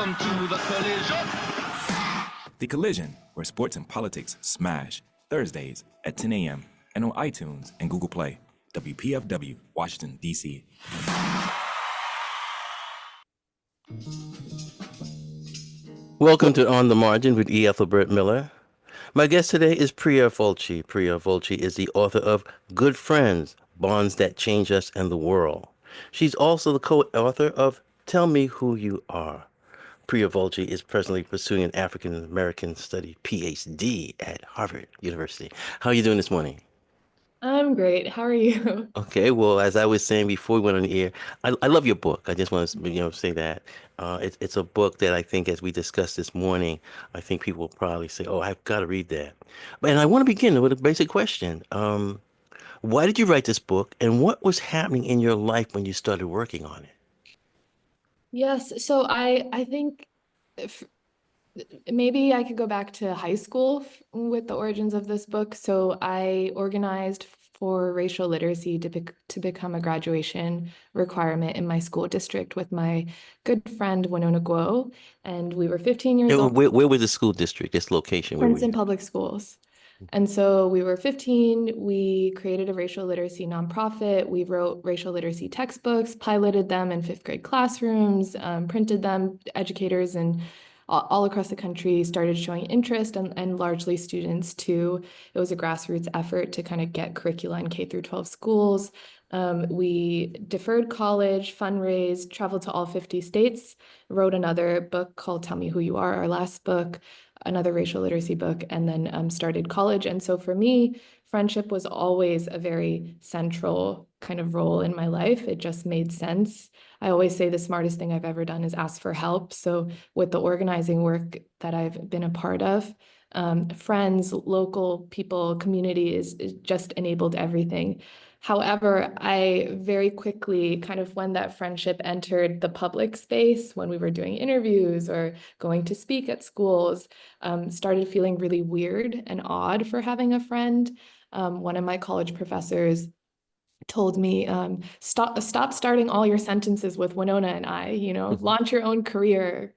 Welcome to the collision. The Collision, where sports and politics smash. Thursdays at 10 a.m. and on iTunes and Google Play. WPFW, Washington, D.C. Welcome to On the Margin with Ethelbert Miller. My guest today is Priya Vulchi. Priya Vulchi is the author of Good Friends, Bonds That Change Us and the World. She's also the co-author of Tell Me Who You Are. Priya Vulchi is presently pursuing an African American Study PhD at Harvard University. How are you doing this morning? I'm great. How are you? Okay, well, as I was saying before we went on the air, I love your book. I just want to, say that. It's a book that I think, as we discussed this morning, I think people will probably say, oh, I've got to read that. And I want to begin with a basic question. Why did you write this book, and what was happening in your life when you started working on it? Yes, so I think if, maybe I could go back to high school with the origins of this book. So I organized for racial literacy to become a graduation requirement in my school district with my good friend Winona Guo, and we were 15 years old. Where was the school district, this location? Where were Princeton you? Public Schools. And so we were 15, we created a racial literacy nonprofit, we wrote racial literacy textbooks, piloted them in fifth grade classrooms, printed them, educators and all across the country started showing interest, and largely students too. It was a grassroots effort to kind of get curricula in K through 12 schools. We deferred college, fundraised, traveled to all 50 states, wrote another book called Tell Me Who You Are, our last book, another racial literacy book, and then started college. And so for me, friendship was always a very central kind of role in my life. It just made sense. I always say the smartest thing I've ever done is ask for help. So with the organizing work that I've been a part of, friends, local people, community is just enabled everything. However, I very quickly, kind of when that friendship entered the public space, when we were doing interviews or going to speak at schools, started feeling really weird and odd for having a friend. One of my college professors told me, stop starting all your sentences with Winona and I, launch your own career,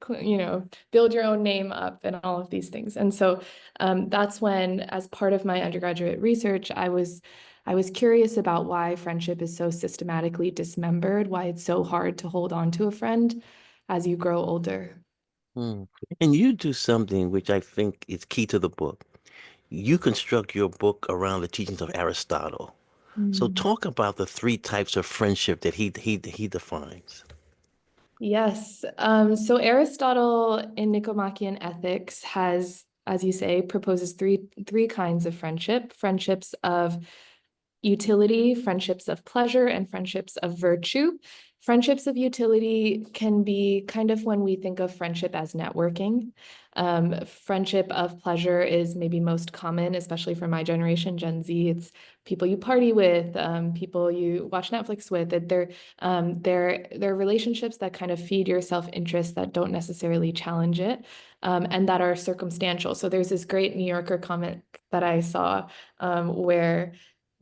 build your own name up and all of these things. And so that's when, as part of my undergraduate research, I was curious about why friendship is so systematically dismembered, why it's so hard to hold on to a friend as you grow older. And you do something which I think is key to the book. You construct your book around the teachings of Aristotle. So talk about the three types of friendship that he defines. Yes. So Aristotle in Nicomachean Ethics has, as you say, proposes three kinds of friendship: friendships of utility, friendships of pleasure, and friendships of virtue. Friendships of utility can be kind of when we think of friendship as networking. Friendship of pleasure is maybe most common, especially for my generation, Gen Z. It's people you party with, people you watch Netflix with. They're relationships that kind of feed your self-interest, that don't necessarily challenge it, and that are circumstantial. So there's this great New Yorker comment that I saw where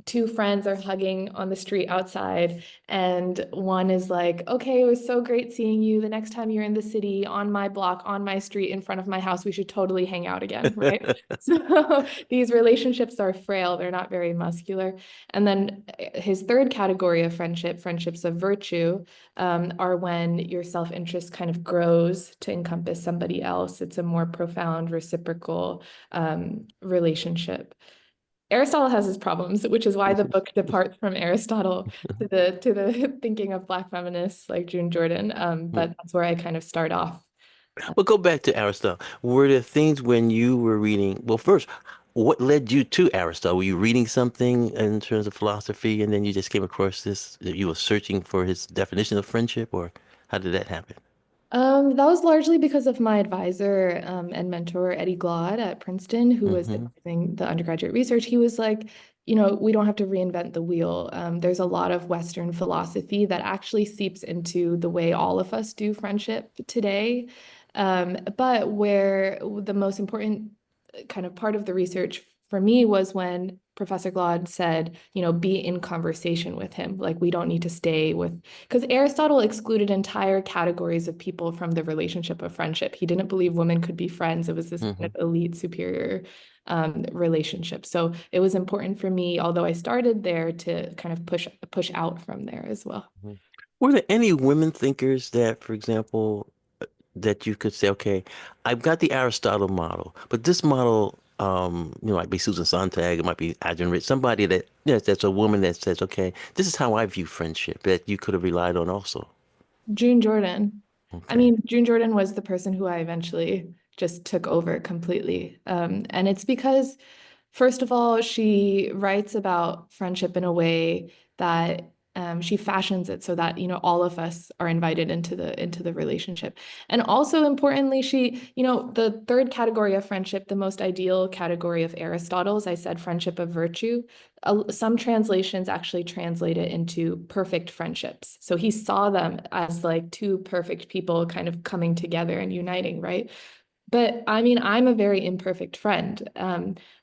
two friends are hugging on the street outside, and one is like, okay, it was so great seeing you. The next time you're in the city, on my block, on my street, in front of my house, we should totally hang out again, right? So these relationships are frail. They're not very muscular. And then his third category of friendships of virtue, are when your self-interest kind of grows to encompass somebody else. It's a more profound, reciprocal relationship. Aristotle has his problems, which is why the book departs from Aristotle to the thinking of Black feminists like June Jordan. But that's where I kind of start off. Well, go back to Aristotle. Were there things when you were reading? Well, first, what led you to Aristotle? Were you reading something in terms of philosophy, and then you just came across this? You were searching for his definition of friendship, or how did that happen? That was largely because of my advisor and mentor, Eddie Glaude at Princeton, who was advising the undergraduate research. He was like, we don't have to reinvent the wheel. There's a lot of Western philosophy that actually seeps into the way all of us do friendship today. But where the most important kind of part of the research for me was when Professor Glaude said, be in conversation with him. Like, we don't need to stay with, because Aristotle excluded entire categories of people from the relationship of friendship. He didn't believe women could be friends. It was this kind of elite, superior relationship. So it was important for me, although I started there, to kind of push out from there as well. Were there any women thinkers that, for example, that you could say, okay, I've got the Aristotle model, but this model, might be Susan Sontag, it might be Adrienne Rich, somebody that, yes, that's a woman that says, okay, this is how I view friendship, that you could have relied on also. June Jordan. I Okay. mean, June Jordan was the person who I eventually just took over completely. And it's because, first of all, she writes about friendship in a way that she fashions it so that, all of us are invited into the relationship. And also importantly, she, the third category of friendship, the most ideal category of Aristotle's, I said friendship of virtue. Some translations actually translate it into perfect friendships. So he saw them as like two perfect people kind of coming together and uniting, right? But I mean, I'm a very imperfect friend.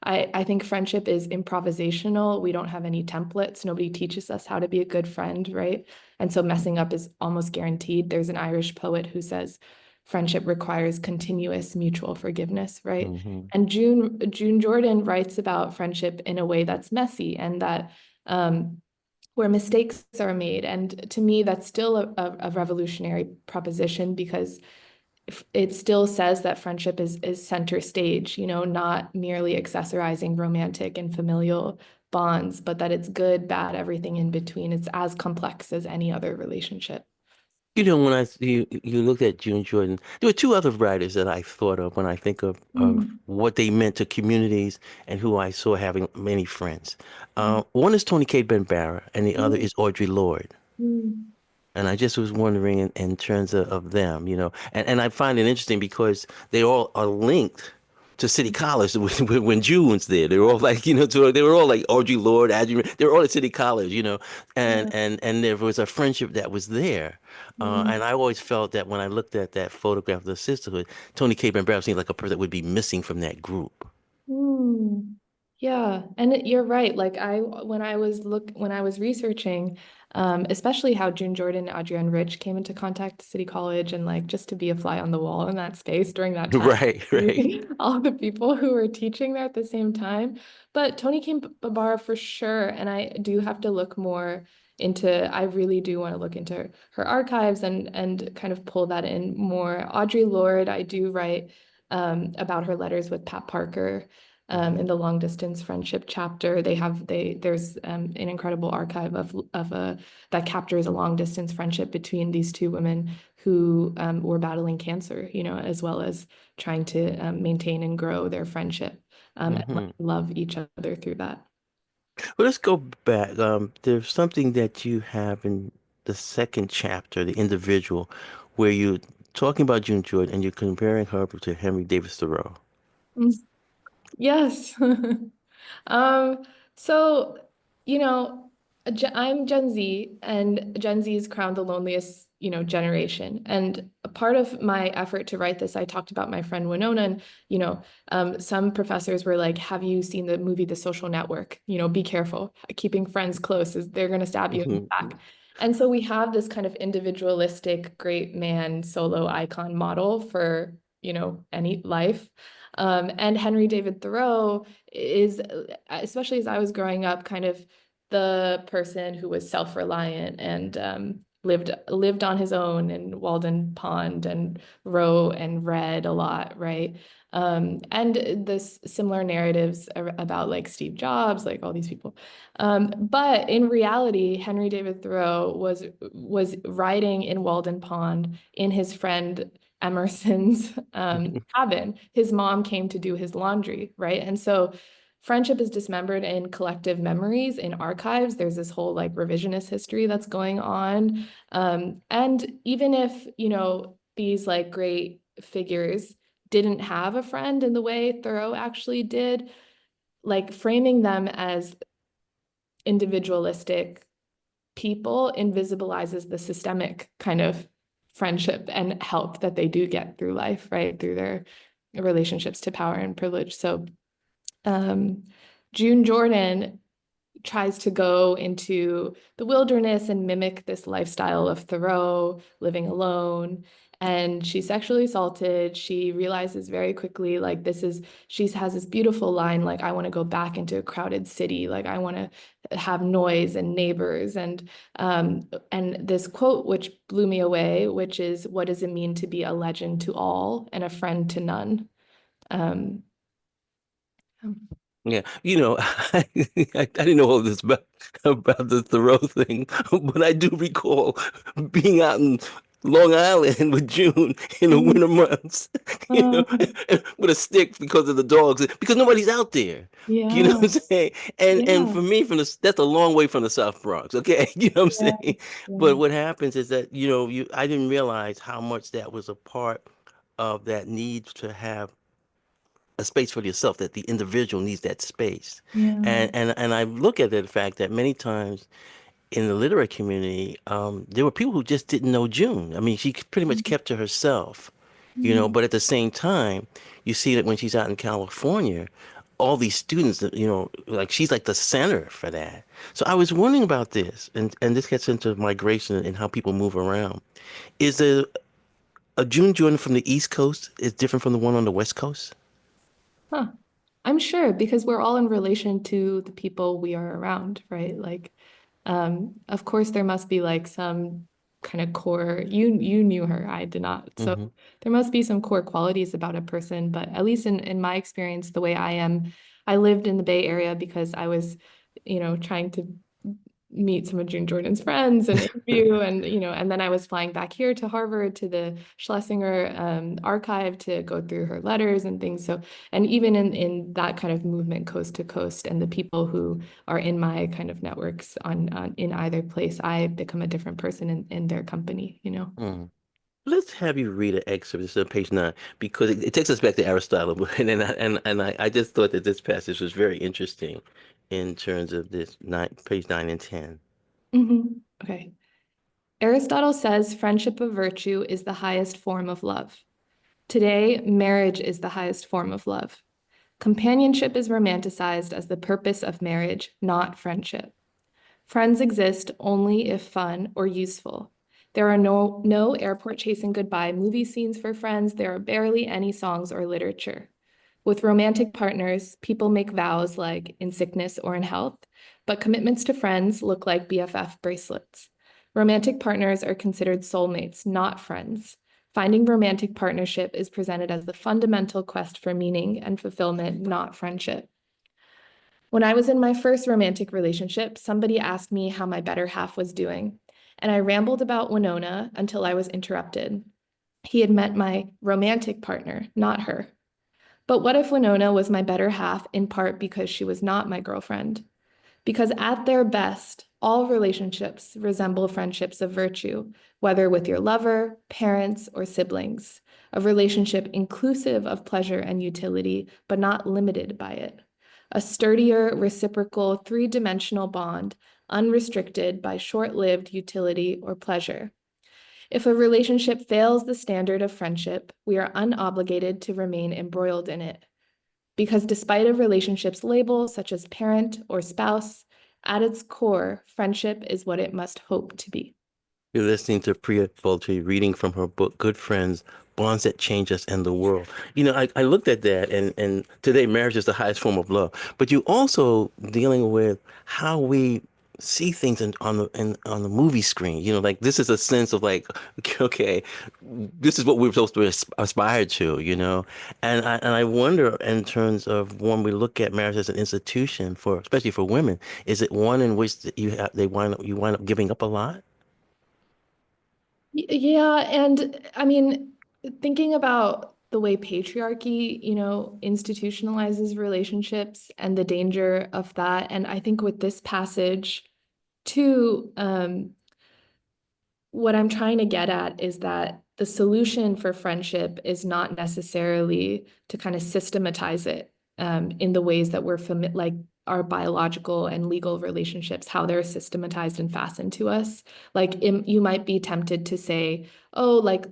I think friendship is improvisational. We don't have any templates. Nobody teaches us how to be a good friend, right? And so messing up is almost guaranteed. There's an Irish poet who says friendship requires continuous mutual forgiveness, right? Hmm. And June Jordan writes about friendship in a way that's messy and that where mistakes are made. And to me, that's still a revolutionary proposition because it still says that friendship is center stage, not merely accessorizing romantic and familial bonds, but that it's good, bad, everything in between. It's as complex as any other relationship. When you looked at June Jordan, there were two other writers that I thought of when I think of Mm. what they meant to communities and who I saw having many friends. Mm. One is Toni Cade Bambara, and the other Mm. is Audre Lorde. Mm. And I just was wondering in terms of them, and I find it interesting because they all are linked to City College when June was there. They were all like, they were all like Audre Lorde, they were all at City College, and, Yeah. and there was a friendship that was there. Mm. And I always felt that when I looked at that photograph of the sisterhood, Tony K. Brown seemed like a person that would be missing from that group. Mm. Yeah, and you're right. Like when I was researching, especially how June Jordan and Adrienne Rich came into contact with City College and like just to be a fly on the wall in that space during that time, Right, right. all the people who were teaching there at the same time. But Toni Cade Bambara for sure, and I do have to look more into. I really do want to look into her archives and kind of pull that in more. Audre Lorde, I do write about her letters with Pat Parker in the long distance friendship chapter. There's an incredible archive of that captures a long distance friendship between these two women who were battling cancer, as well as trying to maintain and grow their friendship and Hmm. love each other through that. Well, let's go back. There's something that you have in the second chapter, the individual, where you're talking about June Jordan and you're comparing her to Henry Davis Thoreau. Mm. Yes. Um, so, you know, I'm Gen Z, and Gen Z is crowned the loneliest, generation. And a part of my effort to write this, I talked about my friend Winona, and, some professors were like, have you seen the movie The Social Network? Be careful. Keeping friends close is they're going to stab you in the back. And so we have this kind of individualistic great man solo icon model for, any life. And Henry David Thoreau is, especially as I was growing up, kind of the person who was self-reliant and lived on his own in Walden Pond and wrote and read a lot, right? And this similar narratives about like Steve Jobs, like all these people. But in reality, Henry David Thoreau was writing in Walden Pond in his friend Emerson's cabin. His mom came to do his laundry, right? And so friendship is dismembered in collective memories, in archives. There's this whole like revisionist history that's going on. And even if, these like great figures didn't have a friend in the way Thoreau actually did, like framing them as individualistic people invisibilizes the systemic kind of friendship and help that they do get through life, right? Through their relationships to power and privilege. So June Jordan tries to go into the wilderness and mimic this lifestyle of Thoreau, living alone. And she's sexually assaulted. She realizes very quickly, like, she has this beautiful line, like, I want to go back into a crowded city. Like, I want to have noise and neighbors. And this quote, which blew me away, which is, what does it mean to be a legend to all and a friend to none? Um, Yeah, I didn't know all this about the Thoreau thing, but I do recall being out in Long Island with June in the winter months, uh, with a stick because of the dogs, because nobody's out there. You know yeah, what I'm saying? And yeah, for me, that's a long way from the South Bronx. Okay, you know what I'm yeah, saying? But yeah. what happens is that I didn't realize how much that was a part of that need to have a space for yourself, that the individual needs that space. Yeah. And I look at the fact that many times in the literary community, there were people who just didn't know June. I mean, she pretty much kept to herself, Mhm. but at the same time, you see that when she's out in California, all these students that, like she's like the center for that. So I was wondering about this, and this gets into migration and how people move around. Is a June Jordan from the East Coast is different from the one on the West Coast? Huh. I'm sure because we're all in relation to the people we are around, right? Like, of course, there must be like some kind of core. You knew her, I did not. So Hmm. there must be some core qualities about a person. But at least in my experience, the way I am, I lived in the Bay Area because I was, trying to meet some of June Jordan's friends and interview and then I was flying back here to Harvard to the Schlesinger archive to go through her letters and things. So, and even in that kind of movement coast to coast and the people who are in my kind of networks on in either place, I become a different person in their company. Let's have you read an excerpt. This is on page 9 because it takes us back to Aristotle, and I just thought that this passage was very interesting in terms of this page 9 and 10. Okay. Aristotle says friendship of virtue is the highest form of love. Today, marriage is the highest form of love. Companionship is romanticized as the purpose of marriage, not friendship. Friends exist only if fun or useful. There are no airport chasing goodbye movie scenes for friends. There are barely any songs or literature. With romantic partners, people make vows like in sickness or in health, but commitments to friends look like BFF bracelets. Romantic partners are considered soulmates, not friends. Finding romantic partnership is presented as the fundamental quest for meaning and fulfillment, not friendship. When I was in my first romantic relationship, somebody asked me how my better half was doing, and I rambled about Winona until I was interrupted. He had met my romantic partner, not her. But what if Winona was my better half in part because she was not my girlfriend? Because at their best, all relationships resemble friendships of virtue, whether with your lover, parents, or siblings. A relationship inclusive of pleasure and utility, but not limited by it. A sturdier, reciprocal, three-dimensional bond, unrestricted by short-lived utility or pleasure. If a relationship fails the standard of friendship, we are unobligated to remain embroiled in it. Because despite a relationship's label, such as parent or spouse, at its core, friendship is what it must hope to be. You're listening to Priya Vulchi reading from her book, Good Friends, Bonds That Change Us and the World. I looked at that, and today marriage is the highest form of love. But you also dealing with how we see things on the movie screen. Like this is a sense of like, okay, this is what we're supposed to aspire to. And I wonder in terms of when we look at marriage as an institution for, especially for women, is it one in which you wind up giving up a lot? Yeah, and I mean, thinking about the way patriarchy, institutionalizes relationships and the danger of that. And I think with this passage, too, what I'm trying to get at is that the solution for friendship is not necessarily to kind of systematize it in the ways that we're like our biological and legal relationships, how they're systematized and fastened to us. Like you might be tempted to say, oh, like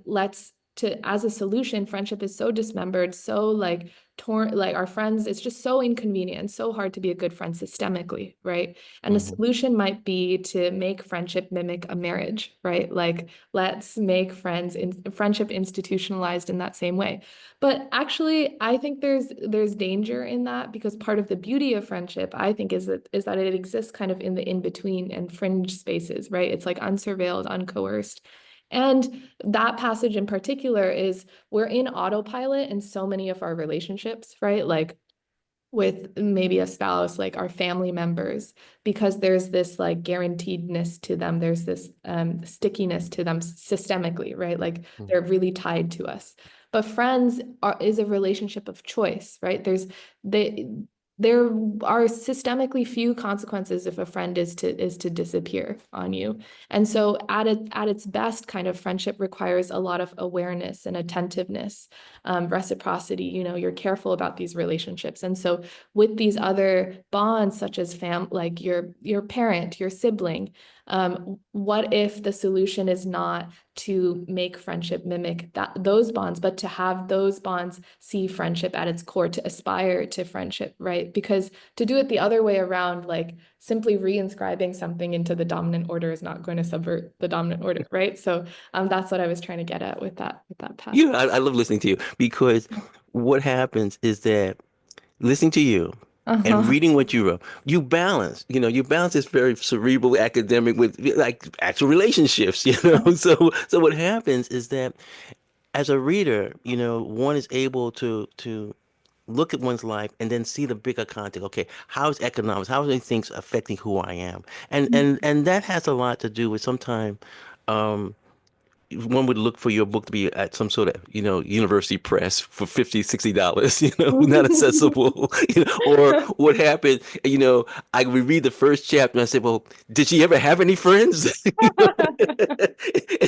as a solution, friendship is so dismembered, so like torn, like our friends, it's just so inconvenient, so hard to be a good friend systemically, right? And the Mm-hmm. solution might be to make friendship mimic a marriage, right? Like let's make friendship institutionalized in that same way. But actually, I think there's danger in that, because part of the beauty of friendship, I think, is that it exists kind of in the in-between and fringe spaces, right? It's like unsurveilled, uncoerced. And that passage in particular is, we're in autopilot in so many of our relationships, right? Like with maybe a spouse, like our family members, because there's this like guaranteedness to them. There's this stickiness to them systemically, right? Like they're really tied to us. But friends is a relationship of choice, right? They there are systemically few consequences if a friend is to disappear on you. And so at its best, kind of friendship requires a lot of awareness and attentiveness, reciprocity. You're careful about these relationships. And so with these other bonds, such as like your parent, your sibling, what if the solution is not to make friendship mimic those bonds, but to have those bonds see friendship at its core, to aspire to friendship, right? Because to do it the other way around, like simply reinscribing something into the dominant order, is not going to subvert the dominant order, right? So that's what I was trying to get at with that passage. I love listening to you because what happens is that listening to you and Uh-huh. reading what you wrote, you balance this very cerebral academic with like actual relationships, So what happens is that as a reader, one is able to look at one's life and then see the bigger context. Okay, how is economics, how are these things affecting who I am? And that has a lot to do with sometimes one would look for your book to be at some sort of, university press for $50, $60, not accessible, or what happened, I would read the first chapter and I said, well, did she ever have any friends?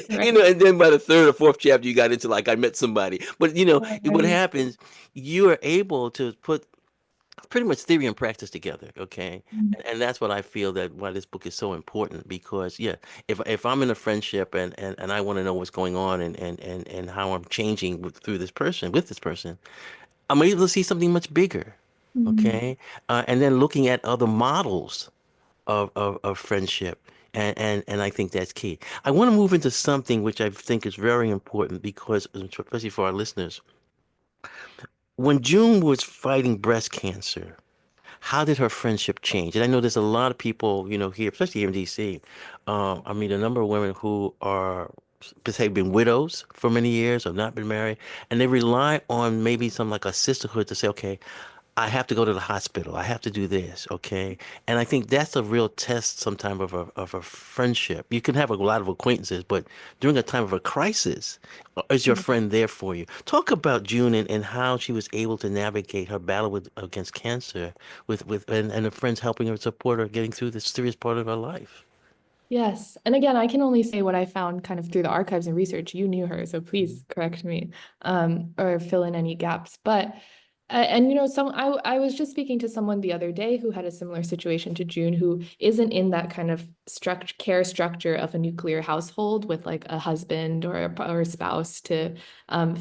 Right. And then by the third or fourth chapter, you got into like, I met somebody. But, what Right. happens, you are able to put pretty much theory and practice together, okay? And that's what I feel that why this book is so important because yeah, if I'm in a friendship and I want to know what's going on and how I'm changing through this person with this person, I'm able to see something much bigger, Mhm. okay? And then looking at other models of friendship. And I think that's key. I want to move into something which I think is very important because, especially for our listeners, when June was fighting breast cancer, how did her friendship change? And I know there's a lot of people, here, especially here in DC. I mean, a number of women who are, say, been widows for many years or not been married, and they rely on maybe some like a sisterhood to say, okay, I have to go to the hospital. I have to do this, okay? And I think that's a real test sometime of a friendship. You can have a lot of acquaintances, but during a time of a crisis, is your friend there for you? Talk about June and how she was able to navigate her battle against cancer and her friends helping her support her getting through this serious part of her life. Yes. And again, I can only say what I found kind of through the archives and research. You knew her, so please correct me, or fill in any gaps. But and I was just speaking to someone the other day who had a similar situation to June, who isn't in that kind of care structure of a nuclear household with like a husband or a spouse to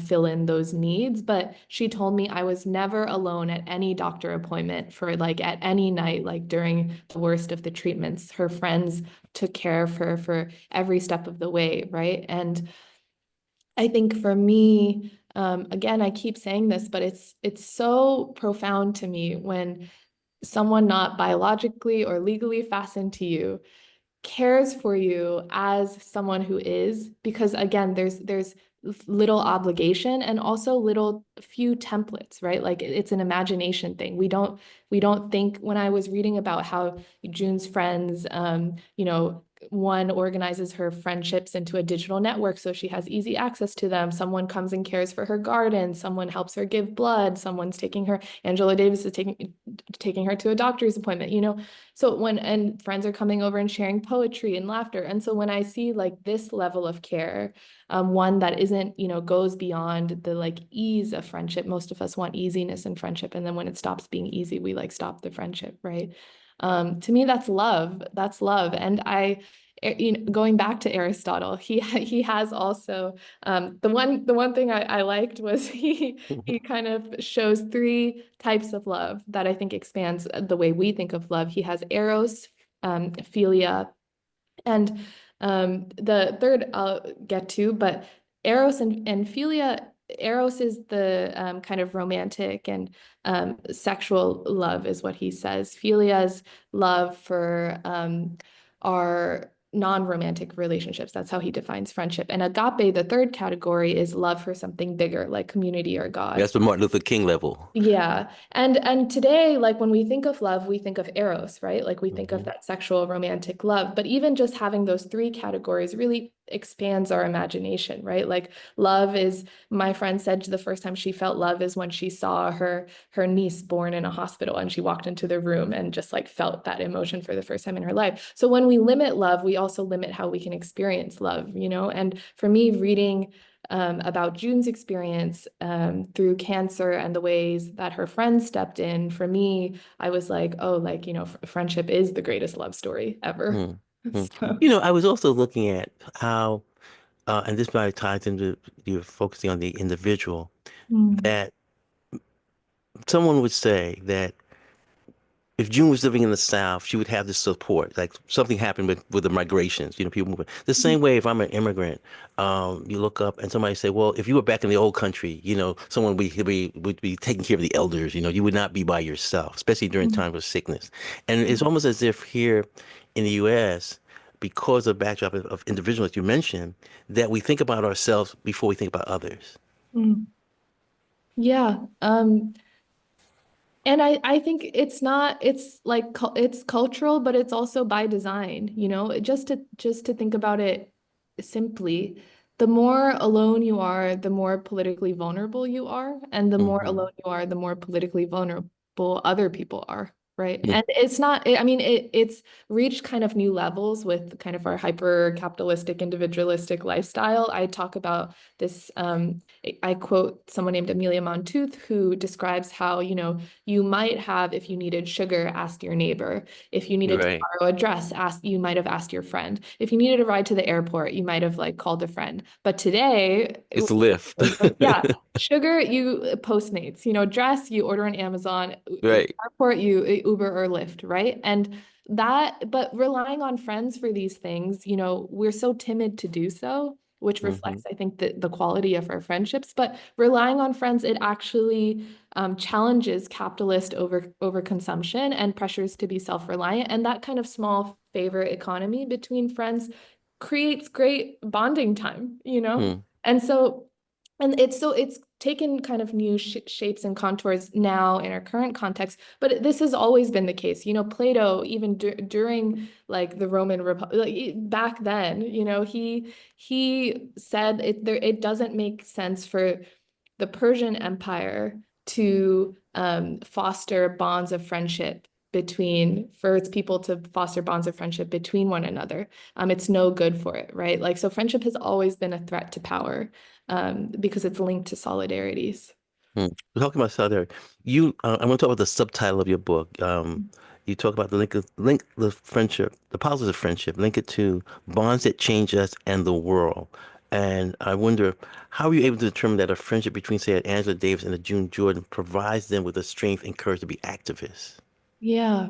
fill in those needs. But she told me, I was never alone at any doctor appointment for like at any night, like during the worst of the treatments. Her friends took care of her for every step of the way, right? And I think for me, again, I keep saying this, but it's so profound to me when someone not biologically or legally fastened to you cares for you as someone who is, because again, there's little obligation and also little few templates, right? Like it's an imagination thing. We don't think. When I was reading about how June's friends, one organizes her friendships into a digital network so she has easy access to them. Someone comes and cares for her garden. Someone helps her give blood. Someone's taking her. Angela Davis is taking her to a doctor's appointment. So and friends are coming over and sharing poetry and laughter. And so when I see like this level of care, one that isn't, goes beyond the like ease of friendship. Most of us want easiness in friendship. And then when it stops being easy, we like stop the friendship, right? To me, that's love. That's love. And going back to Aristotle, he has also the one thing I liked was he kind of shows three types of love that I think expands the way we think of love. He has eros, philia, and the third I'll get to, but eros and philia. Eros is the kind of romantic and sexual love, is what he says. Philia's love for our non-romantic relationships. That's how he defines friendship. And agape, the third category, is love for something bigger, like community or God. That's the Martin Luther King level. Yeah. And today, like when we think of love, we think of eros, right? Like we think of Hmm. that sexual romantic love. But even just having those three categories really expands our imagination, right? Like love is, my friend said the first time she felt love is when she saw her niece born in a hospital and she walked into the room and just like felt that emotion for the first time in her life. So when we limit love, we also limit how we can experience love, you know? And for me, reading about June's experience through cancer and the ways that her friends stepped in. For me, I was like, oh, like, you know, friendship is the greatest love story ever. Hmm. Hmm. So, I was also looking at how, and this probably ties into you focusing on the individual, mm, that someone would say that if June was living in the South, she would have this support. Like something happened with the migrations, people moving. The same way, if I'm an immigrant, you look up and somebody say, well, if you were back in the old country, someone would be taking care of the elders. You would not be by yourself, especially during mm, times of sickness. And it's almost as if here in the U.S., because of backdrop of individuals you mentioned, that we think about ourselves before we think about others. mm. Yeah. And I think it's not, it's like it's cultural, but it's also by design, you know, just to think about it simply, the more alone you are, the more politically vulnerable you are, and the more Hmm. alone you are, the more politically vulnerable other people are, right? And it's not, I mean, it's reached kind of new levels with kind of our hyper capitalistic, individualistic lifestyle. I talk about this, I quote someone named Amelia Montooth, who describes how, you know, you might have, if you needed sugar, asked your neighbor. If you needed to Right. borrow a dress, you might have asked your friend. If you needed a ride to the airport, you might have like called a friend. But today, It's a lift. yeah, sugar, you Postmates, you know, dress, you order on Amazon, Right. airport, you Uber or Lyft, right? And but relying on friends for these things, you know, we're so timid to do so, which Hmm. reflects, I think, the quality of our friendships. But relying on friends, it actually challenges capitalist overconsumption and pressures to be self-reliant. And that kind of small favor economy between friends creates great bonding time, you know? Hmm. And so, and it's taken kind of new shapes and contours now in our current context, but this has always been the case. You know, Plato, even during like the Roman Republic, like, back then, you know, he said it doesn't make sense for the Persian Empire to foster bonds of friendship for its people to foster bonds of friendship between one another. It's no good for it, right? Like, so friendship has always been a threat to power because it's linked to solidarities. Hmm. We're talking about solidarity. I want to talk about the subtitle of your book. You talk about link the friendship, the positive friendship, link it to bonds that change us and the world. And I wonder, how are you able to determine that a friendship between, say, Angela Davis and a June Jordan provides them with the strength and courage to be activists? Yeah.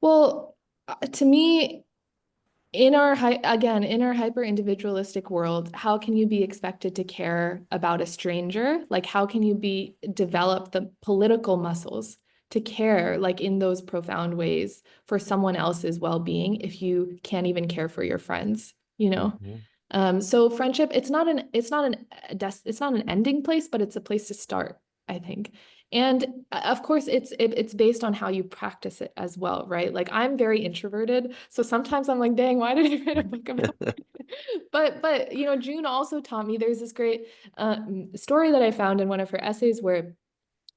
Well, to me, in our hyper individualistic world, how can you be expected to care about a stranger? Like, how can you develop the political muscles to care, like in those profound ways, for someone else's well-being if you can't even care for your friends, you know? Hmm. So friendship, it's not an ending place, but it's a place to start, I think. And of course, it's based on how you practice it as well, right? Like, I'm very introverted, so sometimes I'm like, dang, why did I write a book about it? But you know, June also taught me, there's this great story that I found in one of her essays where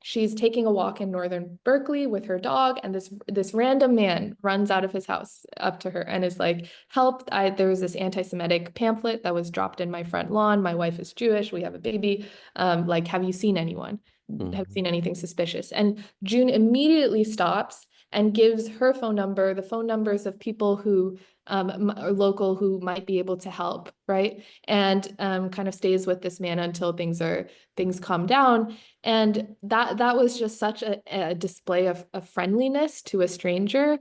she's taking a walk in northern Berkeley with her dog, and this random man runs out of his house up to her and is like, "Help! There was this anti-Semitic pamphlet that was dropped in my front lawn. My wife is Jewish. We have a baby. Like, have you seen anyone? Have you Hmm. seen anything suspicious?" And June immediately stops and gives her phone number, the phone numbers of people who or local who might be able to help, right? And kind of stays with this man until things calm down. And that was just such a display of friendliness to a stranger.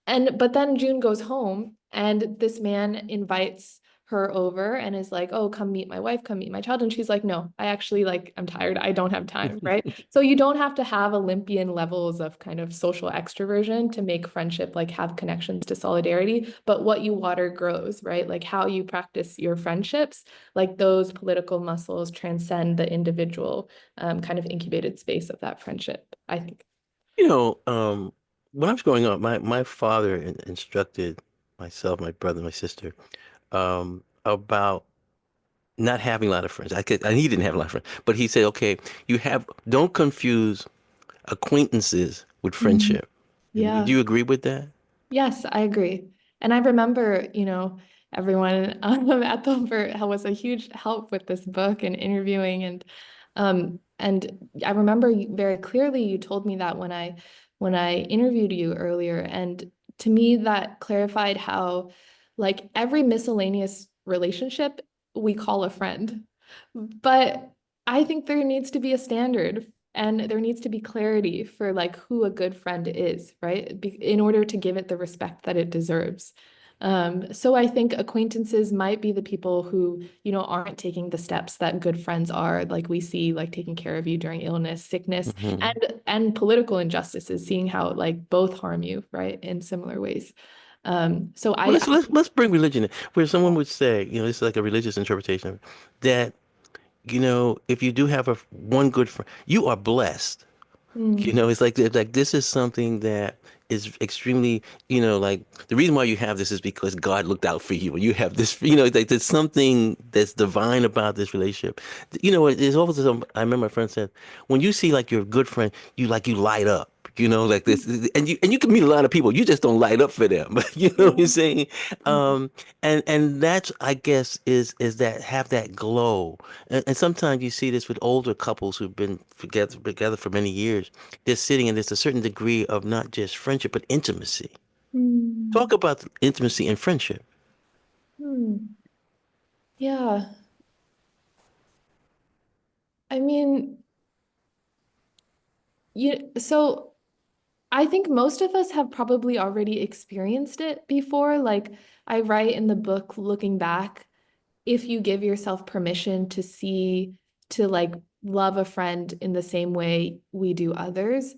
But then June goes home and this man invites her over and is like, "Oh, come meet my wife, come meet my child." And she's like, "No, I actually I'm tired. I don't have time," right? So you don't have to have Olympian levels of kind of social extroversion to make friendship have connections to solidarity, but what you water grows, right? Like how you practice your friendships, like those political muscles transcend the individual kind of incubated space of that friendship, I think. When I was growing up, my father instructed myself, my brother, my sister, about not having a lot of friends. And he didn't have a lot of friends, but he said, okay, don't confuse acquaintances with Mhm. friendship. Do Yeah. you agree with that? Yes, I agree. And I remember, everyone at the was a huge help with this book and interviewing and I remember very clearly you told me that when I interviewed you earlier. And to me that clarified how every miscellaneous relationship we call a friend. But I think there needs to be a standard and there needs to be clarity for who a good friend is, right? In order to give it the respect that it deserves. So I think acquaintances might be the people who, aren't taking the steps that good friends are, like we see, taking care of you during illness, sickness, Hmm. and political injustices, seeing how both harm you, right, in similar ways. So Well, I let's bring religion in, where someone would say, this is like a religious interpretation of it, that, if you do have one good friend, you are blessed. mm, It's like this is something that is extremely, like the reason why you have this is because God looked out for you. And you have this, it's like there's something that's divine about this relationship. There's always I remember my friend said, when you see your good friend, you light up. Like this, and you can meet a lot of people. You just don't light up for them. You know what I'm yeah. saying? Mhm. And that's, I guess, is that have that glow. And sometimes you see this with older couples who've been together for many years. They're sitting and there's a certain degree of not just friendship, but intimacy. Talk Mm. about intimacy and friendship. Hmm. Yeah. I mean, so I think most of us have probably already experienced it before. Like I write in the book, looking back, if you give yourself permission to love a friend in the same way we do others,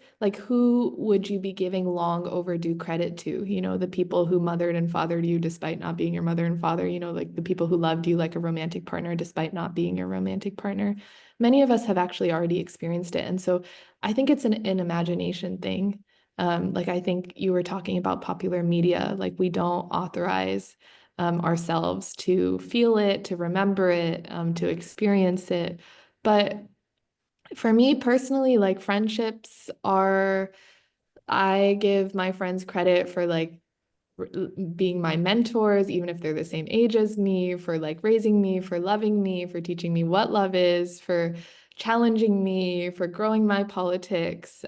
who would you be giving long overdue credit to? The people who mothered and fathered you despite not being your mother and father, the people who loved you like a romantic partner despite not being your romantic partner. Many of us have actually already experienced it. And so I think it's an imagination thing. I think you were talking about popular media, we don't authorize ourselves to feel it, to remember it, to experience it. But for me personally, friendships are, I give my friends credit for being my mentors, even if they're the same age as me, for raising me, for loving me, for teaching me what love is, for challenging me, for growing my politics.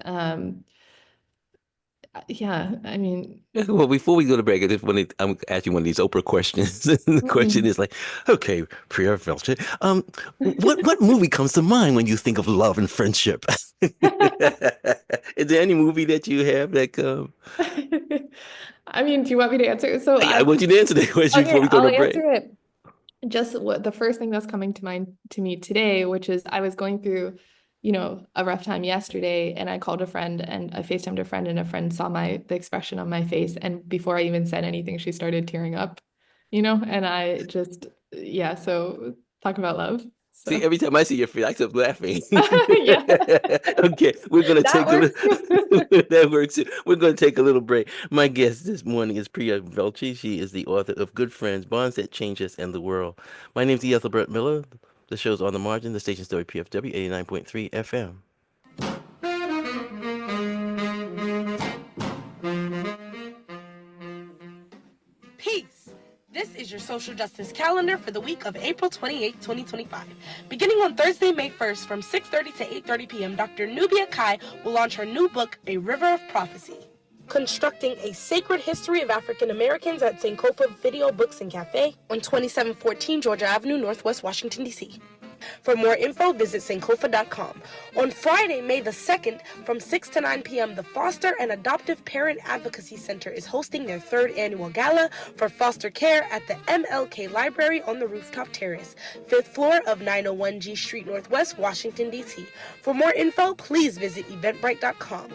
Yeah, I mean, Well, before we go to break, I'm gonna ask you one of these Oprah questions. The question mm. is like, okay, Priya Vulchi, what movie comes to mind when you think of love and friendship? Is there any movie that you have that I mean, do you want me to answer? So Yeah, I want you to answer that question okay, before we go I'll to break. answer it. Just what the first thing that's coming to mind to me today, which is I was going through, a rough time yesterday, and I called a friend and I FaceTimed a friend, and a friend saw the expression on my face, and before I even said anything, she started tearing up, and I just, yeah. So talk about love. See, So every time I see your face, I start laughing. yeah, Okay, we're gonna that take a works. little. That works. We're gonna take a little break. My guest this morning is Priya Vulchi. She is the author of Good Friends: Bonds That Change Us and the World. My name is Ethelbert Miller. The show's On the Margin. The station's WPFW 89.3 FM. Peace. This is your social justice calendar for the week of April 28, 2025. Beginning on Thursday, May 1st from 6:30 to 8:30 p.m., Dr. Nubia Kai will launch her new book, A River of Prophecy. Constructing a Sacred History of African Americans at Sankofa Video Books and Cafe on 2714 Georgia Avenue, Northwest Washington, D.C. For more info, visit sankofa.com. On Friday, May the 2nd, from 6 to 9 p.m., the Foster and Adoptive Parent Advocacy Center is hosting their 3rd annual gala for foster care at the MLK Library on the rooftop terrace, 5th floor of 901 G Street Northwest, Washington, D.C. For more info, please visit eventbrite.com.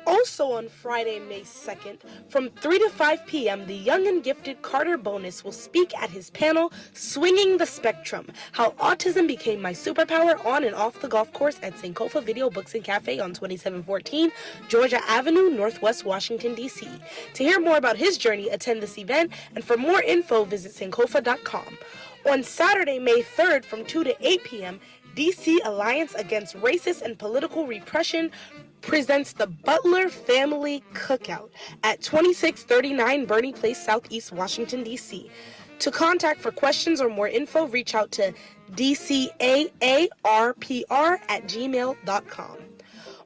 Also on Friday, May 2nd, from 3 to 5 p.m., the young and gifted Carter Bonus will speak at his panel, Swinging the Spectrum, How Autism Became My Superpower on and Off the Golf Course at Sankofa Video Books and Cafe on 2714 Georgia Avenue, Northwest Washington, D.C. To hear more about his journey, attend this event, and for more info, visit sankofa.com. On Saturday, May 3rd, from 2 to 8 p.m., D.C. Alliance Against Racist and Political Repression presents the Butler Family Cookout at 2639 Bernie Place, Southeast Washington, D.C. To contact for questions or more info, reach out to dcaarpr@gmail.com.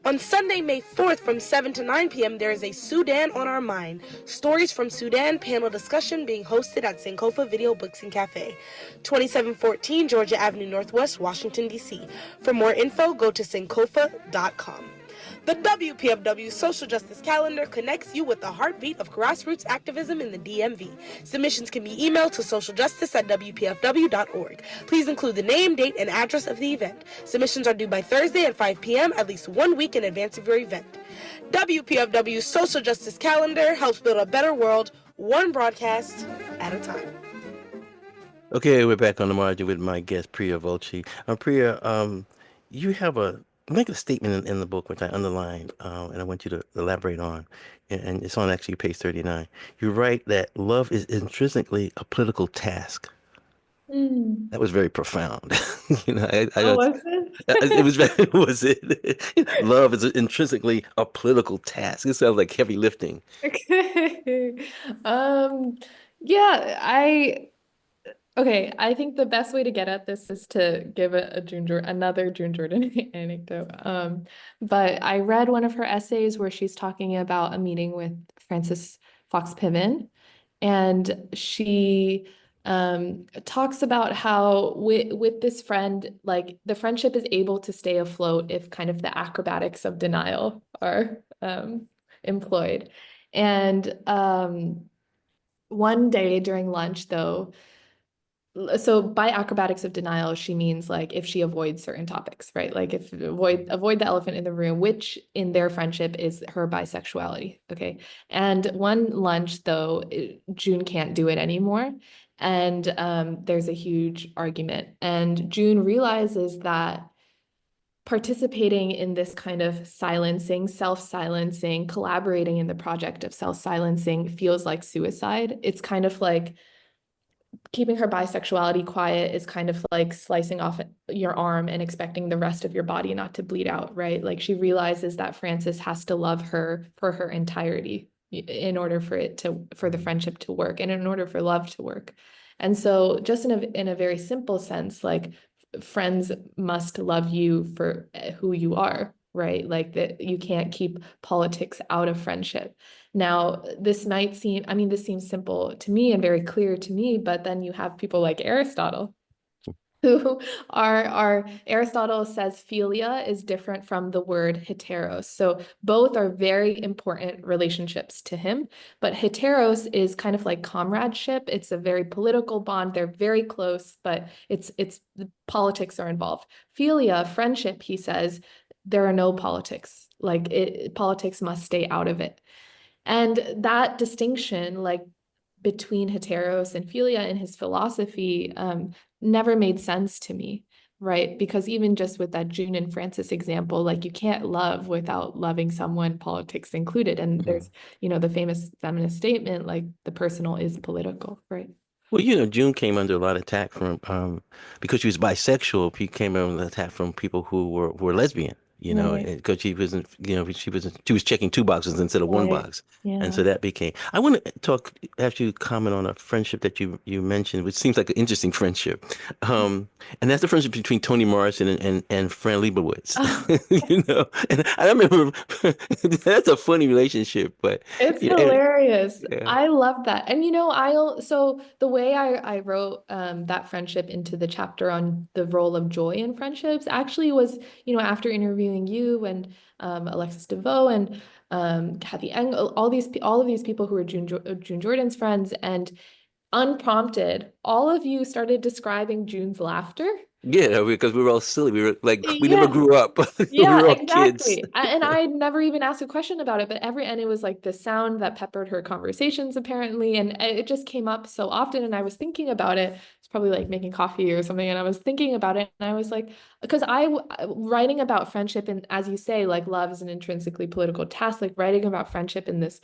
On Sunday, May 4th, from 7 to 9 p.m., there is a Sudan on Our Mind, Stories from Sudan panel discussion being hosted at Sankofa Video Books and Cafe, 2714 Georgia Avenue Northwest, Washington, D.C. For more info, go to sankofa.com. The WPFW Social Justice Calendar connects you with the heartbeat of grassroots activism in the DMV. Submissions can be emailed to socialjustice@wpfw.org. Please include the name, date, and address of the event. Submissions are due by Thursday at 5 p.m., at least 1 week in advance of your event. WPFW's Social Justice Calendar helps build a better world, one broadcast at a time. Okay, we're back on the margin with my guest, Priya Vulchi. Priya, you have make a statement in the book, which I underlined, and I want you to elaborate on, and it's on actually page 39. You write that love is intrinsically a political task. Mm. That was very profound. Was it? It was was it? Love is intrinsically a political task. It sounds like heavy lifting. Okay. Okay, I think the best way to get at this is to give another June Jordan anecdote. But I read one of her essays where she's talking about a meeting with Frances Fox Piven, and she talks about how with this friend, like the friendship is able to stay afloat if kind of the acrobatics of denial are employed. And one day during lunch, though, so by acrobatics of denial, she means like if she avoids certain topics, right? Like if avoid the elephant in the room, which in their friendship is her bisexuality. Okay. And one lunch though, June can't do it anymore. And there's a huge argument. And June realizes that participating in this kind of silencing, self-silencing, collaborating in the project of self-silencing feels like suicide. It's kind of like keeping her bisexuality quiet is kind of like slicing off your arm and expecting the rest of your body not to bleed out, right? Like she realizes that Frances has to love her for her entirety in order for the friendship to work and in order for love to work. And so just in a very simple sense, like friends must love you for who you are, right? Like that you can't keep politics out of friendship. Now, this seems simple to me and very clear to me, but then you have people like Aristotle, who Aristotle says philia is different from the word heteros. So both are very important relationships to him, but heteros is kind of like comradeship. It's a very political bond. They're very close, but it's the politics are involved. Philia, friendship, he says, there are no politics. Like politics must stay out of it. And that distinction, like between heteros and philia in his philosophy, never made sense to me, right? Because even just with that June and Frances example, like you can't love without loving someone, politics included. And there's, the famous feminist statement, like the personal is political, right? Well, June came under a lot of attack from because she was bisexual. She came under attack from people who were lesbian. Right. because she wasn't, she was checking two boxes instead of one Right. box. And Yeah. so that became, I want to have you comment on a friendship that you mentioned, which seems like an interesting friendship. And that's the friendship between Toni Morrison and Fran Lebowitz. And I remember that's a funny relationship, but It's and, hilarious. yeah, I love that. And so the way I wrote that friendship into the chapter on the role of joy in friendships actually was, after interviewing you and Alexis DeVoe and Kathy Engel, all of these people who were June Jordan's friends, and unprompted, all of you started describing June's laughter. yeah, because we were all silly. We were like, we never Yeah. grew up. We Yeah, were all kids. exactly. And I never even asked a question about it, but and it was like the sound that peppered her conversations apparently, and it just came up so often. And I was thinking about it. It's probably like making coffee or something, and I was thinking about it, and I was like, because writing about friendship, and as you say, like love is an intrinsically political task. Like writing about friendship in this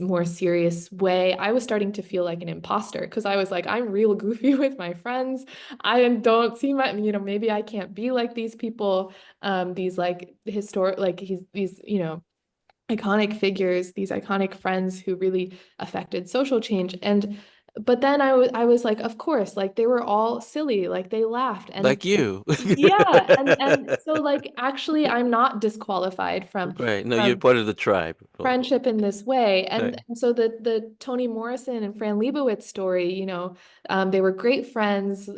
more serious way, I was starting to feel like an imposter because I was like, I'm real goofy with my friends. I don't see maybe I can't be like these people, these like historic, like these, iconic figures, these iconic friends who really affected social change. But then I was like, of course, like they were all silly, like they laughed. And Like you. yeah, and so like actually I'm not disqualified Right. No, you're from part of the tribe. Oh, friendship in this way. And, right. and so the Toni Morrison and Fran Lebowitz story, they were great friends.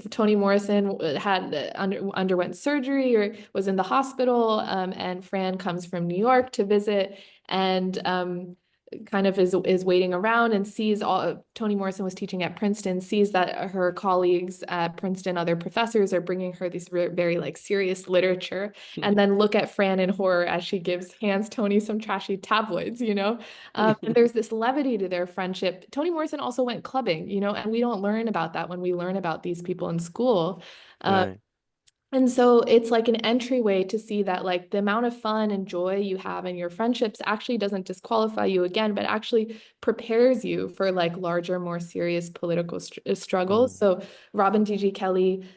Toni Morrison underwent surgery or was in the hospital, and Fran comes from New York to visit, and kind of is waiting around and sees Toni Morrison was teaching at Princeton, sees that her colleagues at Princeton, other professors, are bringing her these very like serious literature, and then look at Fran in horror as she hands Toni some trashy tabloids, and there's this levity to their friendship. Toni Morrison also went clubbing, and we don't learn about that when we learn about these people in school. Um, Right. and so it's like an entryway to see that like the amount of fun and joy you have in your friendships actually doesn't disqualify you again, but actually prepares you for like larger, more serious political struggles. Mm, So Robin D.G. Kelly,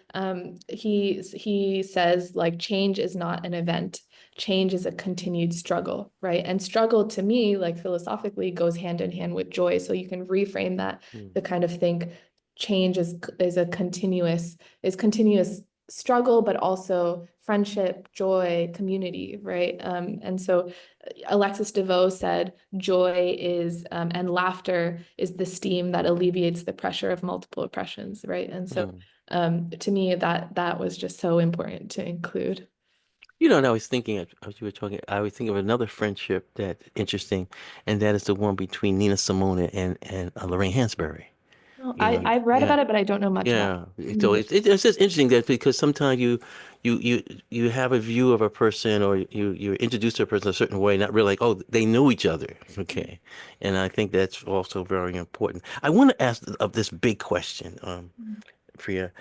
he says like change is not an event. Change is a continued struggle, right? And struggle to me, like philosophically, goes hand in hand with joy. So you can reframe that mm, to kind of think change is a continuous struggle, but also friendship, joy, community, right? And so Alexis DeVoe said, joy is, and laughter is the steam that alleviates the pressure of multiple oppressions, right? And so mm. to me, that was just so important to include. And I was thinking, as you were talking, I was thinking of another friendship that's interesting, and that is the one between Nina Simone and Lorraine Hansberry. No, I've read Yeah. about it, but I don't know much about Yeah, it. so it's just interesting that because sometimes you you you have a view of a person or you're introduced to a person a certain way, not really like, oh, they know each other. Okay, and I think that's also very important. I want to ask of this big question, Priya,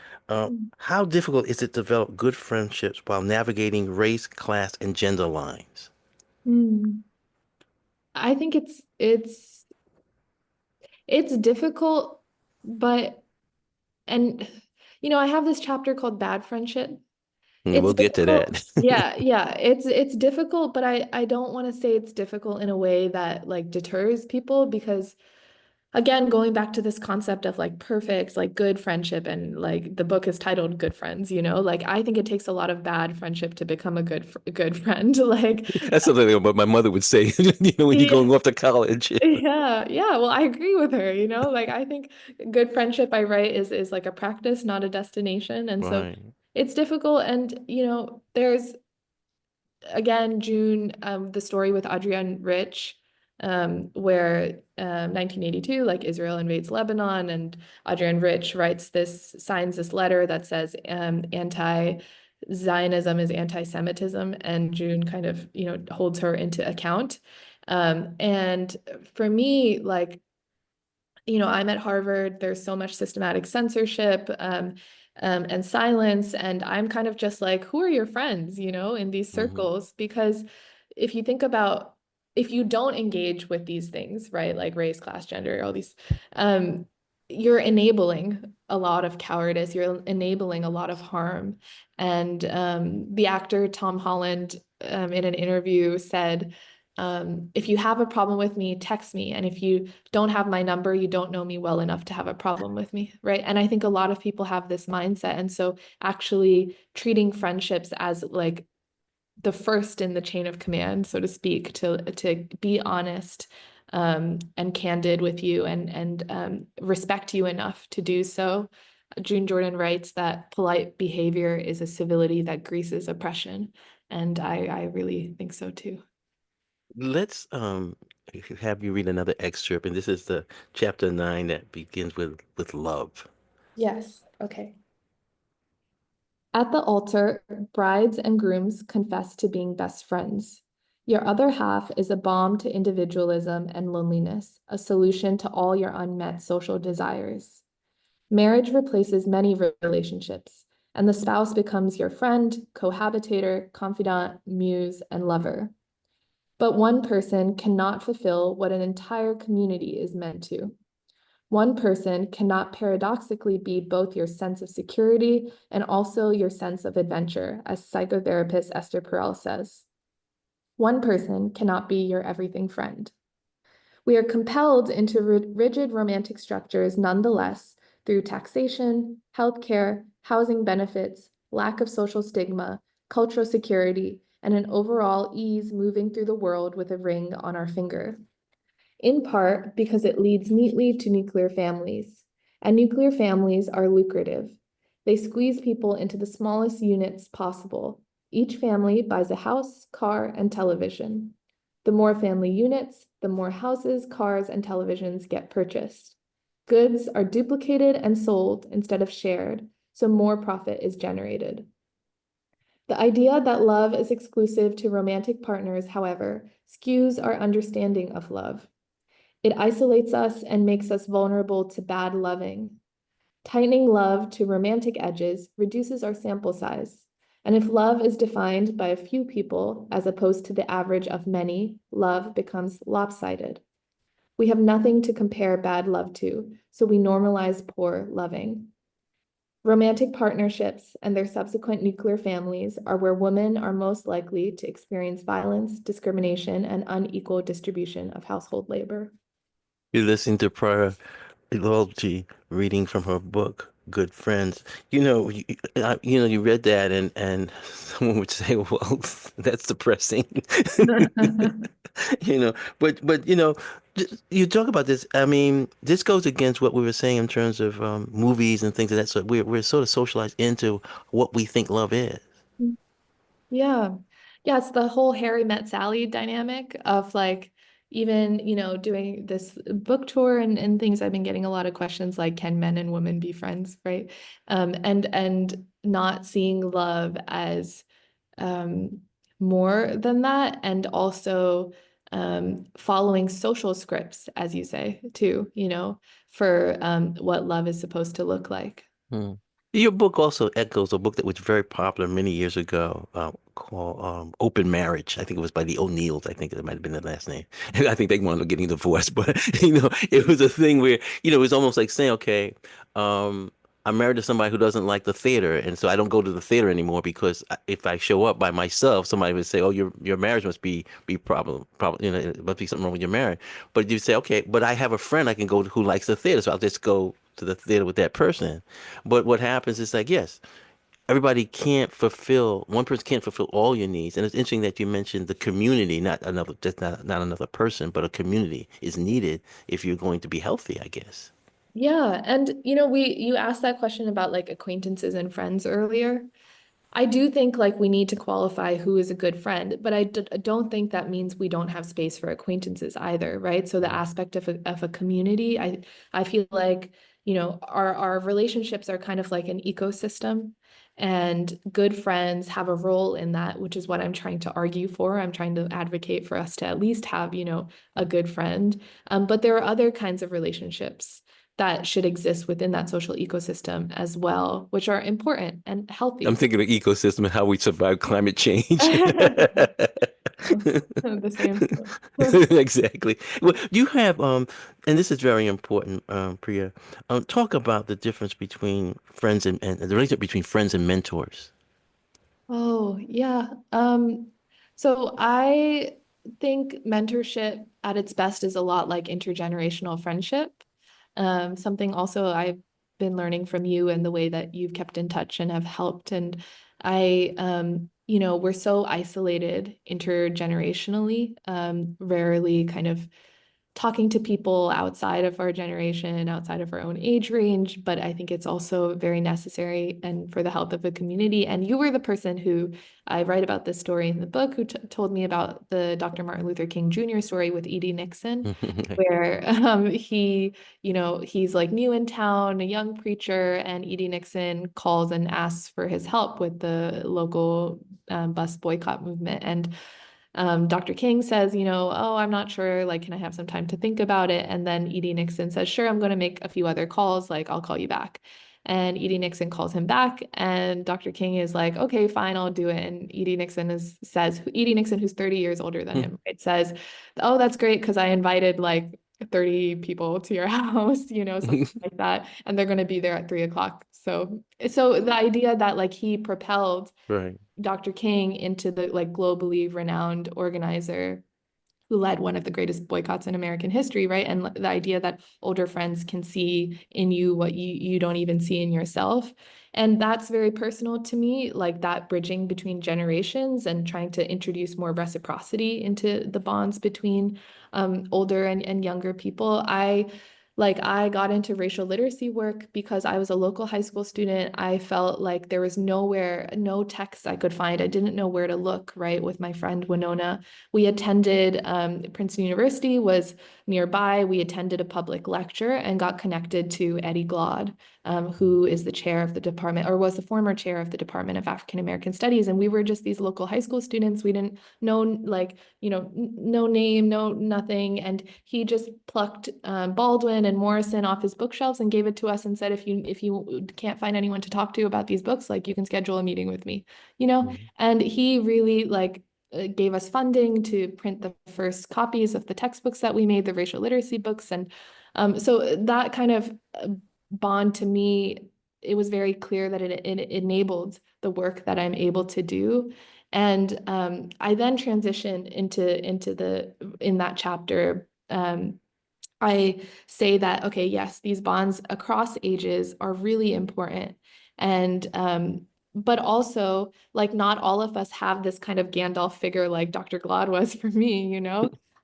how difficult is it to develop good friendships while navigating race, class, and gender lines? Mm. I think it's difficult, but and I have this chapter called Bad Friendship. And It's we'll get to difficult. that. Yeah, yeah. It's difficult, but I don't want to say it's difficult in a way that like deters people because again, going back to this concept of like perfect, like good friendship, and like the book is titled Good Friends, like I think it takes a lot of bad friendship to become a good friend. Like That's something that my mother would say, when you're yeah, going off to college. yeah, yeah. Well, I agree with her, like I think good friendship I write is like a practice, not a destination. And so Right. it's difficult. And there's again, June, the story with Adrienne Rich, where 1982, like Israel invades Lebanon, and Adrienne Rich signs this letter that says anti-Zionism is anti-Semitism, and June kind of, holds her into account. And for me, like, I'm at Harvard, there's so much systematic censorship, and silence. And I'm kind of just like, who are your friends, in these Hmm. circles? Because if you think about, if you don't engage with these things, right, like race, class, gender, all these, um, you're enabling a lot of cowardice. You're enabling a lot of harm. And the actor Tom Holland, in an interview, said, if you have a problem with me, text me. And if you don't have my number, you don't know me well enough to have a problem with me, right? And I think a lot of people have this mindset. And so actually treating friendships as like the first in the chain of command, so to speak, to be honest and candid with you and respect you enough to do so. June Jordan writes that polite behavior is a civility that greases oppression. And I really think so too. Let's have you read another excerpt, and this is the chapter 9 that begins with love. Yes. Okay. At the altar, brides and grooms confess to being best friends. Your other half is a balm to individualism and loneliness, a solution to all your unmet social desires. Marriage replaces many relationships, and the spouse becomes your friend, cohabitator, confidant, muse, and lover. But one person cannot fulfill what an entire community is meant to. One person cannot paradoxically be both your sense of security and also your sense of adventure, as psychotherapist Esther Perel says. One person cannot be your everything friend. We are compelled into rigid romantic structures nonetheless through taxation, healthcare, housing benefits, lack of social stigma, cultural security, and an overall ease moving through the world with a ring on our finger. In part because it leads neatly to nuclear families, and nuclear families are lucrative. They squeeze people into the smallest units possible. Each family buys a house, car, and television. The more family units, the more houses, cars, and televisions get purchased. Goods are duplicated and sold instead of shared, so more profit is generated. The idea that love is exclusive to romantic partners, however, skews our understanding of love. It isolates us and makes us vulnerable to bad loving. Tightening love to romantic edges reduces our sample size. And if love is defined by a few people as opposed to the average of many, love becomes lopsided. We have nothing to compare bad love to, so we normalize poor loving. Romantic partnerships and their subsequent nuclear families are where women are most likely to experience violence, discrimination, and unequal distribution of household labor. You're listening to Priya Vulchi reading from her book, Good Friends. You read that, and someone would say, "Well, that's depressing." You know, but you talk about this. I mean, this goes against what we were saying in terms of movies and things of that sort. We're sort of socialized into what we think love is. Yeah. Yeah, it's the whole Harry met Sally dynamic of like even, doing this book tour and things. I've been getting a lot of questions like, can men and women be friends, right? And not seeing love as um more than that, and also following social scripts, as you say, too, for what love is supposed to look like. Hmm. Your book also echoes a book that was very popular many years ago, called Open Marriage. I think it was by the O'Neills. I think it might have been the last name. I think they wound up getting divorced, but it was a thing where, it was almost like saying, okay, um, I'm married to somebody who doesn't like the theater, and so I don't go to the theater anymore because if I show up by myself, somebody would say, "Oh, your marriage must be problem, it must be something wrong with your marriage." But you say, "Okay, but I have a friend I can go to who likes the theater, so I'll just go to the theater with that person." But what happens is like, yes, one person can't fulfill all your needs. And it's interesting that you mentioned the community, not another person, but a community is needed if you're going to be healthy, I guess. Yeah, and you asked that question about like acquaintances and friends earlier. I do think like we need to qualify who is a good friend, but I don't think that means we don't have space for acquaintances either, right? So the aspect of a community, I feel like, our relationships are kind of like an ecosystem, and good friends have a role in that, which is what I'm trying to argue for. I'm trying to advocate for us to at least have, a good friend. But there are other kinds of relationships that should exist within that social ecosystem as well, which are important and I'm healthy. thinking of ecosystem and how we survive climate change. The same. Exactly. Well, you have and this is very important, Priya. Talk about the difference between friends and the relationship between friends and mentors. Oh, yeah. So I think mentorship at its best is a lot like intergenerational friendship. Something also I've been learning from you and the way that you've kept in touch and have helped. And we're so isolated intergenerationally, rarely kind of talking to people outside of our generation, outside of our own age range, but I think it's also very necessary and for the health of the community. And you were the person who I write about this story in the book, who told me about the Dr. Martin Luther King Jr. story with Edie Nixon, where he's like new in town, a young preacher, and Edie Nixon calls and asks for his help with the local bus boycott movement. And Dr. King says, oh, I'm not sure, like, can I have some time to think about it? And then Edie Nixon says, sure, I'm going to make a few other calls, like, I'll call you back. And Edie Nixon calls him back, and Dr. King is like, okay, fine, I'll do it. And Edie Nixon, who's 30 years older than him, it says, oh, that's great, because I invited like 30 people to your house, something like that. And they're going to be there at 3 o'clock. So the idea that like he propelled Right. Dr. King into the like globally renowned organizer who led one of the greatest boycotts in American history, right? And the idea that older friends can see in you what you don't even see in yourself. And that's very personal to me, like that bridging between generations and trying to introduce more reciprocity into the bonds between older and younger people. I got into racial literacy work because I was a local high school student. I felt like there was no text I could find. I didn't know where to look, right? With my friend Winona, we attended Princeton University was nearby. We attended a public lecture and got connected to Eddie Glaude, who is the chair of the department, or was the former chair of the Department of African American Studies. And we were just these local high school students. We didn't know, like, no name, no nothing. And he just plucked Baldwin and Morrison off his bookshelves and gave it to us and said, if you can't find anyone to talk to about these books, like, you can schedule a meeting with me, Mhm. And he really gave us funding to print the first copies of the textbooks that we made, the racial literacy books. And so that kind of bond to me, it was very clear that it enabled the work that I'm able to do. And I then transitioned in that chapter. I say that, okay, yes, these bonds across ages are really important. And but also, like, not all of us have this kind of Gandalf figure like Dr. Glaude was for me.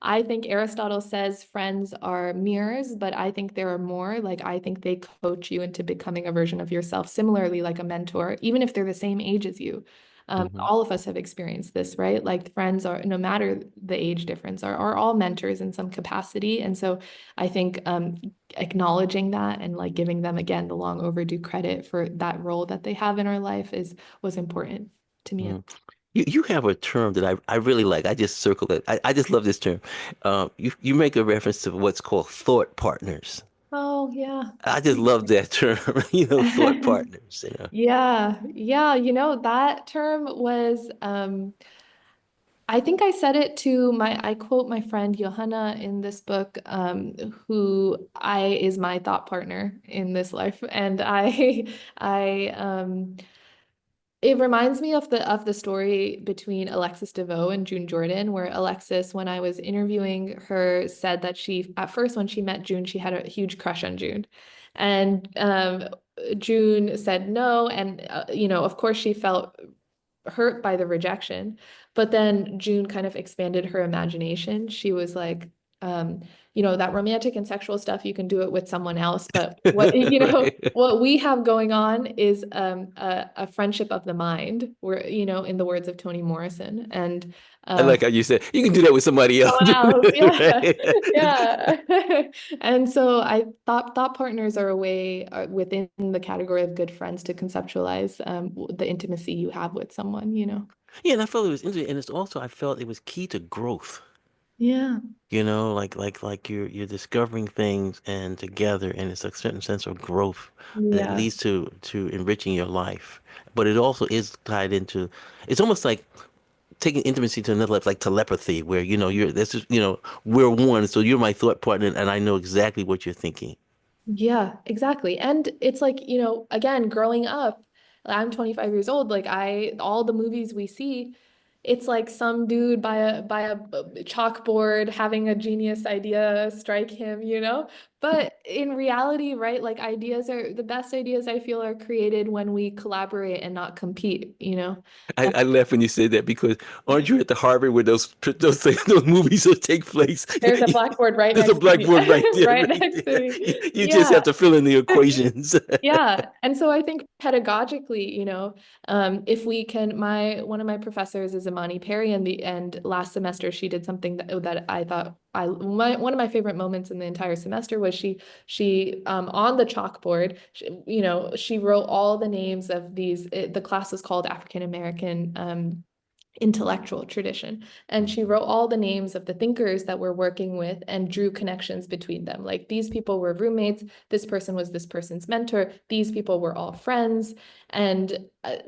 I think Aristotle says friends are mirrors, but I think there are more. Like, I think they coach you into becoming a version of yourself, similarly, like a mentor, even if they're the same age as you. Mhm. All of us have experienced this, right? Like, friends are, no matter the age difference, are all mentors in some capacity. And so I think acknowledging that and like giving them again the long overdue credit for that role that they have in our life was important to me. Mhm. You have a term that I really like. I just circled it. I just love this term. You make a reference to what's called thought partners. Oh, yeah. I just love that term, thought partners. Yeah, yeah, that term was I think I said it to I quote my friend Johanna in this book, who is my thought partner in this life. And I it reminds me of the story between Alexis DeVoe and June Jordan, where Alexis, when I was interviewing her, said that she, at first, when she met June, she had a huge crush on June. And June said no. And, of course, she felt hurt by the rejection. But then June kind of expanded her imagination. She was like, um, that romantic and sexual stuff, you can do it with someone else. But what, Right. what we have going on is a friendship of the mind, where, in the words of Toni Morrison. And I like how you said you can do that with somebody else. someone else, yeah, Right. yeah. And so I thought partners are a way within the category of good friends to conceptualize the intimacy you have with someone. Yeah, and I felt it was interesting, and it's also I felt it was key to growth. Yeah. Like you're discovering things and together, and it's a certain sense of growth that Yeah. leads to enriching your life. But it also is tied into, it's almost like taking intimacy to another level, like telepathy, where you're this is we're one, so you're my thought partner, and I know exactly what you're thinking. Yeah, exactly. And it's like, again, growing up, I'm 25 years old, like all the movies we see, it's like some dude by a chalkboard having a genius idea strike him, you know? But in reality, right, like the best ideas I feel are created when we collaborate and not compete, you know? I laugh when you say that because aren't you at the Harvard where those movies will take place? There's a blackboard right There's a next to me. blackboard right there, Right right next to there. You, me. you just have Yeah. to fill in the equations. Yeah. And so I think pedagogically, if we can, one of my professors is Imani Perry, and last semester she did something that I thought one of my favorite moments in the entire semester was she on the chalkboard, she wrote all the names of the class was called African American intellectual tradition. And she wrote all the names of the thinkers that we're working with and drew connections between them. Like these people were roommates, this person was this person's mentor, these people were all friends. And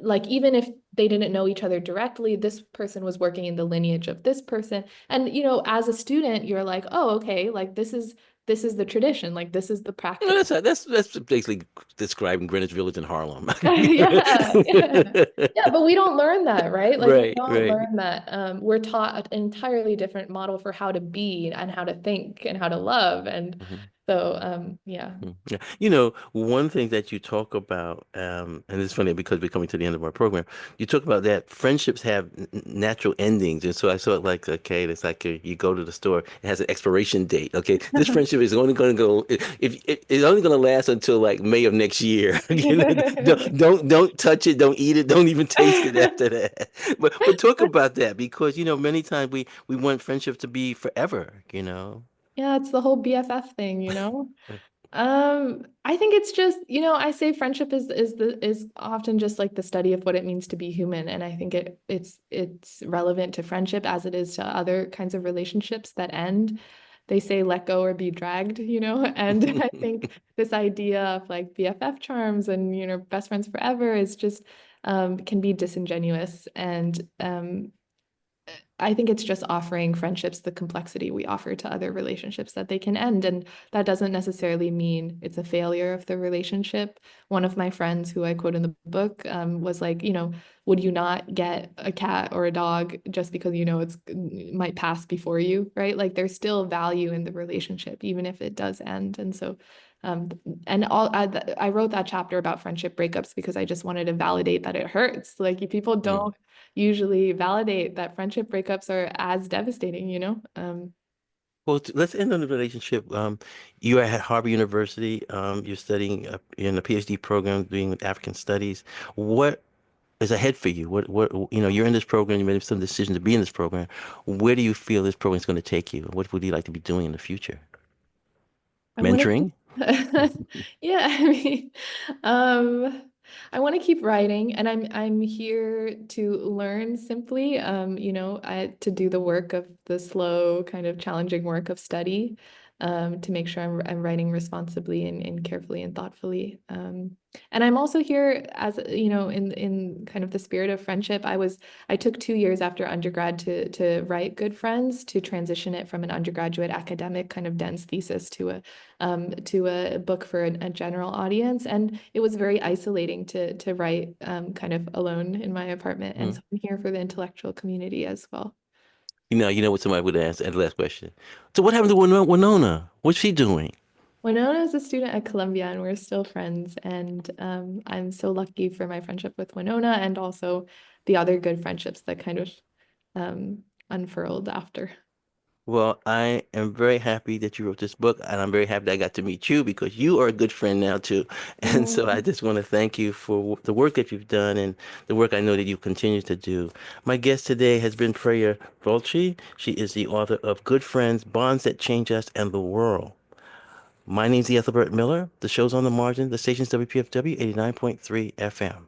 like even if they didn't know each other directly, this person was working in the lineage of this person. And as a student, you're like, oh, okay, like this is the tradition, like this is the practice. That's basically describing Greenwich Village in Harlem. Yeah, yeah. Yeah, but we don't learn that, right? Like we Right, don't right. learn that. We're taught an entirely different model for how to be and how to think and how to love. And Mhm. so, yeah. Yeah. One thing that you talk about, and it's funny because we're coming to the end of our program, you talk about that friendships have natural endings. And so I saw it like, okay, it's like you go to the store, it has an expiration date. Okay, this friendship is only going to go, if it's only going to last until like May of next year. Don't touch it, don't eat it, don't even taste it after that. But talk about that because, many times we want friendship to be forever. Yeah, it's the whole BFF thing, you know? I think it's just, I say friendship is often just like the study of what it means to be human. And I think it's relevant to friendship as it is to other kinds of relationships that end. They say let go or be dragged, And I think this idea of like BFF charms and best friends forever is just can be disingenuous. And I think it's just offering friendships the complexity we offer to other relationships that they can end. And that doesn't necessarily mean it's a failure of the relationship. One of my friends who I quote in the book was like, would you not get a cat or a dog just because it might pass before you, right? Like there's still value in the relationship, even if it does end. And so, um, and I wrote that chapter about friendship breakups because I just wanted to validate that it hurts. Like people Mm. don't usually validate that friendship breakups are as devastating. Well, let's end on the relationship. You're at Harvard University. You're studying in a PhD program doing African studies. What is ahead for you? You're in this program. You made some decision to be in this program. Where do you feel this program is going to take you? What would you like to be doing in the future? I want to keep, Mentoring? yeah, um, I want to keep writing, and I'm here to learn simply, to do the work of the slow, kind of challenging work of study, to make sure I'm writing responsibly and carefully and thoughtfully. And I'm also here as, in kind of the spirit of friendship. I took 2 years after undergrad to write Good Friends, to transition it from an undergraduate academic kind of dense thesis to a book for a general audience. And it was very isolating to write kind of alone in my apartment. And Mm. so I'm here for the intellectual community as well. You know what somebody would ask at the last question. So what happened to Winona? What's she doing? Winona is a student at Columbia, and we're still friends. And I'm so lucky for my friendship with Winona and also the other good friendships that kind of unfurled after. Well, I am very happy that you wrote this book, and I'm very happy that I got to meet you because you are a good friend now too. And so I Mm. just want to thank you for the work that you've done and the work I know that you continue to do. My guest today has been Priya Vulchi. She is the author of Good Friends, Bonds That Change Us and the World. My name's Ethelbert Miller. The show's on the margin. The station's WPFW 89.3 FM.